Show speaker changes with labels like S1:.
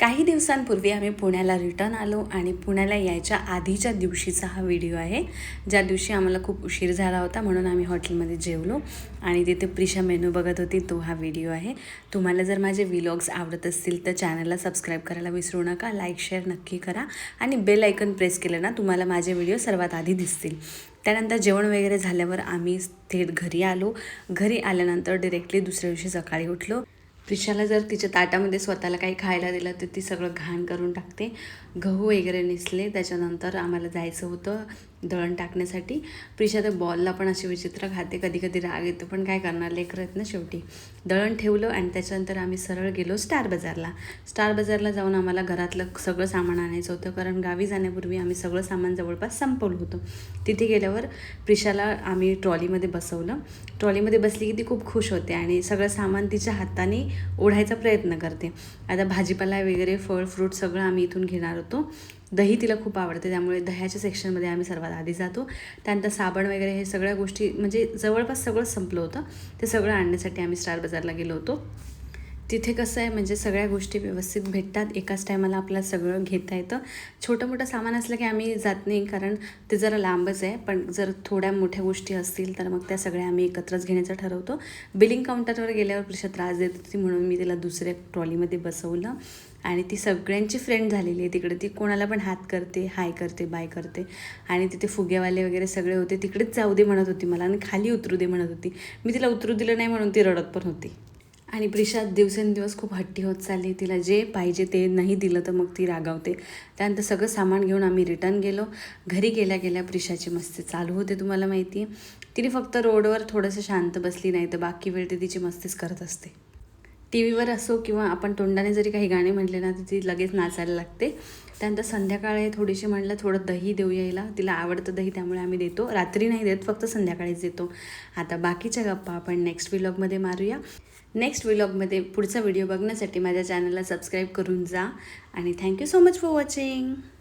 S1: काही दिवसांपूर्वी आम्ही पुण्याला रिटर्न आलो आणि पुण्याला यायच्या आधीच्या दिवशीचा हा व्हिडिओ आहे. ज्या दिवशी आम्हाला खूप उशीर झाला होता म्हणून आम्ही हॉटेलमध्ये जेवलो आणि तिथे प्रिशा मेनू बघत होती, तो हा व्हिडिओ आहे. तुम्हाला जर माझे व्लॉग्स आवडत असतील तर चॅनलला सबस्क्राईब करायला विसरू नका, लाईक शेअर नक्की करा आणि बेल आयकन प्रेस केलं ना तुम्हाला माझे व्हिडिओ सर्वात आधी दिसतील. त्यानंतर जेवण वगैरे झाल्यावर आम्ही थेट घरी आलो. घरी आल्यानंतर डिरेक्टली दुसऱ्या दिवशी सकाळी उठलो. प्रिशाला जर तिच्या ताटामध्ये स्वतःला काही खायला दिलं तर ती सगळं घाण करून टाकते. गहू वगैरे नेसले, त्याच्यानंतर आम्हाला जायचं होतं दळण टाकण्यासाठी. प्रिशा तर बॉलला पण अशी विचित्र खाते, कधी कधी राग येतो, पण काय करणार, लेकरं आहेत ना शेवटी. दळण ठेवलं आणि त्याच्यानंतर आम्ही सरळ गेलो स्टार बाजारला. स्टार बाजारला जाऊन आम्हाला घरातलं सगळं सामान आणायचं होतं, कारण गावी जाण्यापूर्वी आम्ही सगळं सामान जवळपास संपवलं होतं. तिथे गेल्यावर प्रिशाला आम्ही ट्रॉलीमध्ये बसवलं. ट्रॉलीमध्ये बसली की ती खूप खुश होते आणि सगळं सामान तिच्या हाताने ओढायचा प्रयत्न करते. आता भाजीपाला वगैरे फळ फ्रूट सगळं आम्ही इथून घेणार होतो. दही तिला खूप आवडते, त्यामुळे दह्याच्या सेक्शनमध्ये आम्ही सर्वात आधी जातो. त्यानंतर साबण वगैरे हे सगळ्या गोष्टी म्हणजे जवळपास सगळं संपलं होतं. ते सगळं आणण्यासाठी आम्ही स्टार बाजारला गेलो होतो. तिथे कसं आहे म्हणजे सगळ्या गोष्टी व्यवस्थित भेटतात, एकाच टायमाला आपल्याला सगळं घेता येतं. छोटं मोठं सामान असलं की आम्ही जात नाही, कारण ते जरा लांबच आहे. पण जर थोड्या मोठ्या गोष्टी असतील तर मग त्या सगळ्या आम्ही एकत्रच घेण्याचं ठरवतो. बिलिंग काउंटरवर गेल्यावर प्रिशा त्रास देत होती म्हणून मी तिला दुसऱ्या ट्रॉलीमध्ये बसवलं आणि ती सगळ्यांची फ्रेंड झालेली आहे तिकडे. ती कोणाला पण हात करते, हाय करते, बाय करते. आणि तिथे फुगेवाले वगैरे सगळे होते, तिकडेच जाऊ दे म्हणत होती मला आणि खाली उतरू दे म्हणत होती. मी तिला उतरू दिलं नाही म्हणून ती रडत पण होती. आणि प्रिशा दिवसेंदिवस खूप हट्टी होत चालली. तिला जे पाहिजे ते नाही दिलं तर मग ती रागावते. त्यानंतर सगळं सामान घेऊन आम्ही रिटर्न गेलो. घरी गेल्या गेल्या प्रिशाची मस्ती चालू होते, तुम्हाला माहिती आहे. तिने फक्त रोडवर थोडंसं शांत बसली नाही तर बाकी वेळ ती तिची मस्तीच करत असते. टी व्हीवर असो किंवा आपण तोंडाने जरी काही गाणे म्हटले ना तर ती लगेच नाचायला लागते. त्यानंतर संध्याकाळी थोडीशी म्हणलं थोडं दही देऊ यायला, तिला आवडतं दही त्यामुळे आम्ही देतो. रात्री नाही देत, फक्त संध्याकाळीच देतो. आता बाकीच्या गप्पा आपण नेक्स्ट व्लॉगमध्ये मारूया. नेक्स्ट व्लॉगमध्ये पुढचा व्हिडिओ बघण्यासाठी माझ्या चॅनलला सबस्क्राईब करून जा आणि thank you so much for watching.